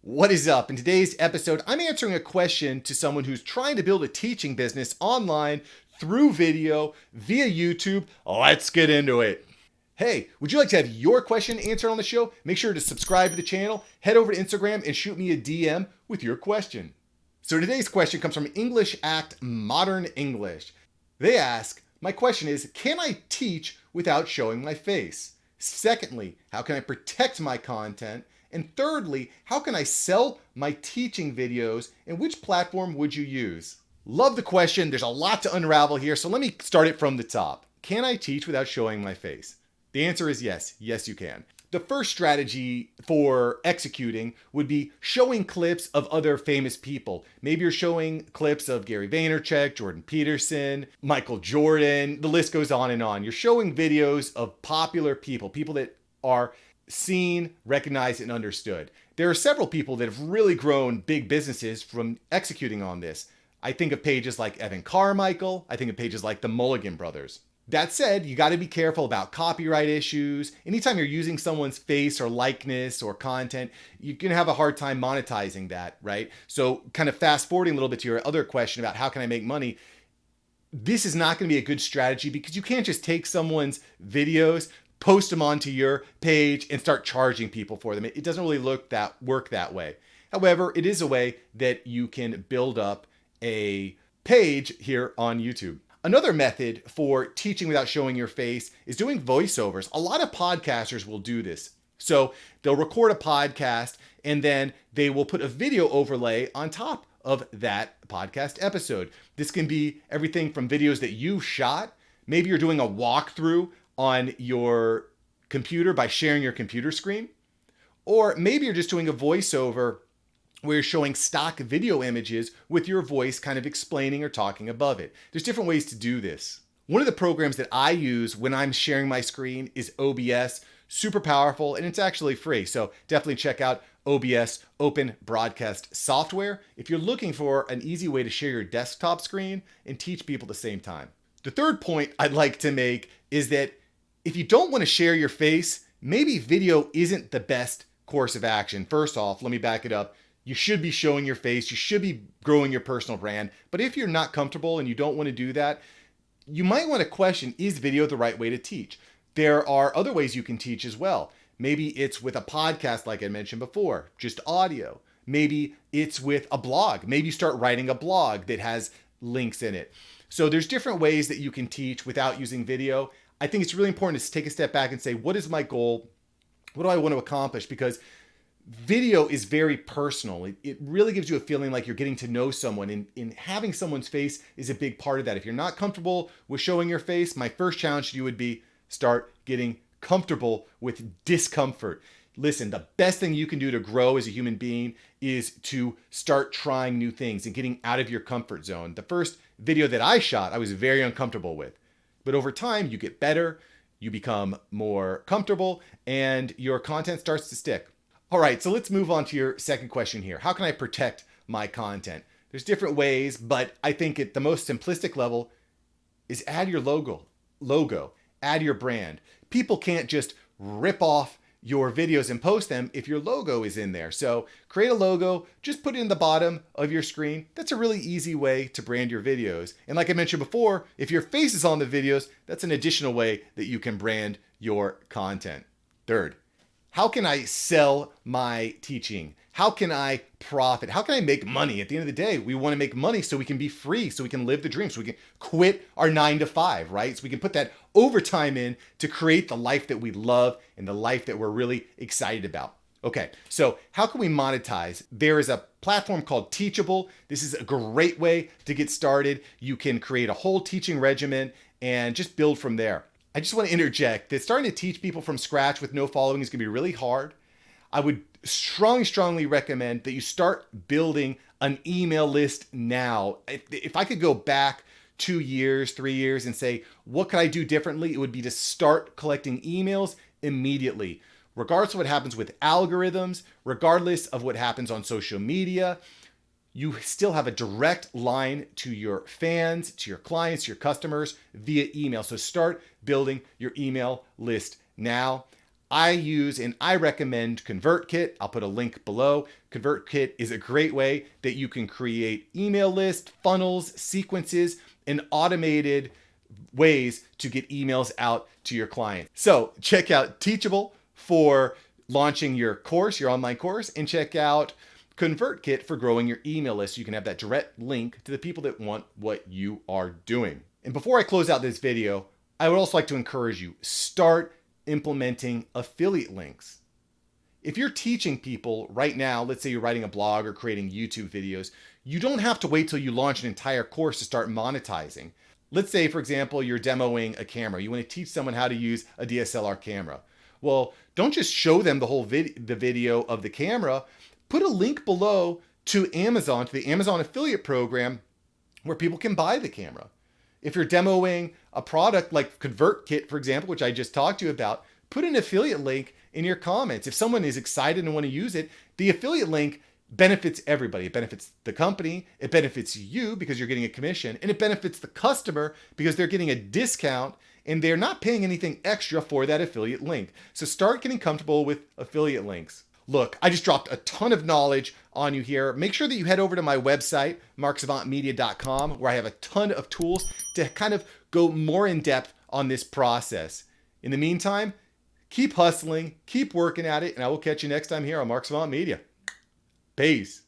What is up? In today's episode, I'm answering a question to someone who's trying to build a teaching business online through video via YouTube. Let's get into it. Hey, would you like to have your question answered on the show? Make sure to subscribe to the channel, head over to Instagram and shoot me a DM with your question. So today's question comes from English Act Modern English. They ask, my question is, can I teach without showing my face? Secondly, how can I protect my content? And thirdly, how can I sell my teaching videos and which platform would you use? Love the question. There's a lot to unravel here, so let me start it from the top. Can I teach without showing my face? The answer is yes. Yes, you can. The first strategy for executing would be showing clips of other famous people. Maybe you're showing clips of Gary Vaynerchuk, Jordan Peterson, Michael Jordan, the list goes on and on. You're showing videos of popular people, people that are seen, recognized, and understood. There are several people that have really grown big businesses from executing on this. I think of pages like Evan Carmichael. I think of pages like the Mulligan brothers. That said, you got to be careful about copyright issues. Anytime you're using someone's face or likeness or content, you can have a hard time monetizing that, right? So kind of fast forwarding a little bit to your other question about how can I make money, this is not going to be a good strategy because you can't just take someone's videos, post them onto your page and start charging people for them. It doesn't really work that way. However, it is a way that you can build up a page here on YouTube. Another method for teaching without showing your face is doing voiceovers. A lot of podcasters will do this. So they'll record a podcast and then they will put a video overlay on top of that podcast episode. This can be everything from videos that you shot. Maybe you're doing a walkthrough on your computer by sharing your computer screen. Or maybe you're just doing a voiceover where you're showing stock video images with your voice kind of explaining or talking above it. There's different ways to do this. One of the programs that I use when I'm sharing my screen is OBS. Super powerful, and it's actually free. So definitely check out OBS, Open Broadcast Software, if you're looking for an easy way to share your desktop screen and teach people at the same time. The third point I'd like to make is that if you don't want to share your face, maybe video isn't the best course of action. First off, let me back it up. You should be showing your face. You should be growing your personal brand. But if you're not comfortable and you don't want to do that, you might want to question, is video the right way to teach? There are other ways you can teach as well. Maybe it's with a podcast like I mentioned before, just audio. Maybe it's with a blog. Maybe you start writing a blog that has links in it. So there's different ways that you can teach without using video. I think it's really important to take a step back and say, what is my goal? What do I want to accomplish? Because video is very personal. It really gives you a feeling like you're getting to know someone, and having someone's face is a big part of that. If you're not comfortable with showing your face, my first challenge to you would be start getting comfortable with discomfort. Listen, the best thing you can do to grow as a human being is to start trying new things and getting out of your comfort zone. The first video that I shot, I was very uncomfortable with. But over time, you get better, you become more comfortable, and your content starts to stick. All right, so let's move on to your second question here. How can I protect my content? There's different ways, but I think at the most simplistic level is add your logo, add your brand. People can't just rip off your videos and post them if your logo is in there. So create a logo, just put it in the bottom of your screen. That's a really easy way to brand your videos. And like I mentioned before, if your face is on the videos, that's an additional way that you can brand your content. Third, how can I sell my teaching? How can I profit? How can I make money? At the end of the day, we want to make money so we can be free, so we can live the dream, so we can quit our 9 to 5, right? So we can put that overtime in to create the life that we love and the life that we're really excited about. Okay, so how can we monetize? There is a platform called Teachable. This is a great way to get started. You can create a whole teaching regimen and just build from there. I just want to interject that starting to teach people from scratch with no following is going to be really hard. I would strongly recommend that you start building an email list now. If I could go back 2 years, 3 years and say, what could I do differently? It would be to start collecting emails immediately. Regardless of what happens with algorithms, regardless of what happens on social media, you still have a direct line to your fans, to your clients, your customers via email. So start building your email list now. I use and I recommend ConvertKit. I'll put a link below. ConvertKit is a great way that you can create email lists, funnels, sequences, and automated ways to get emails out to your client. So check out Teachable for launching your course, your online course, and check out ConvertKit for growing your email list. So you can have that direct link to the people that want what you are doing. And before I close out this video, I would also like to encourage you, start implementing affiliate links. If you're teaching people right now, let's say you're writing a blog or creating YouTube videos, you don't have to wait till you launch an entire course to start monetizing. Let's say, for example, you're demoing a camera. You want to teach someone how to use a DSLR camera. Well, don't just show them the whole the video of the camera. Put a link below to Amazon, to the Amazon affiliate program where people can buy the camera. If you're demoing a product like ConvertKit, for example, which I just talked to you about, put an affiliate link in your comments. If someone is excited and want to use it, the affiliate link benefits everybody. It benefits the company, it benefits you because you're getting a commission, and it benefits the customer because they're getting a discount and they're not paying anything extra for that affiliate link. So start getting comfortable with affiliate links. Look, I just dropped a ton of knowledge on you here. Make sure that you head over to my website, marksavantmedia.com, where I have a ton of tools to kind of go more in depth on this process. In the meantime, keep hustling, keep working at it, and I will catch you next time here on Mark Savant Media. Peace.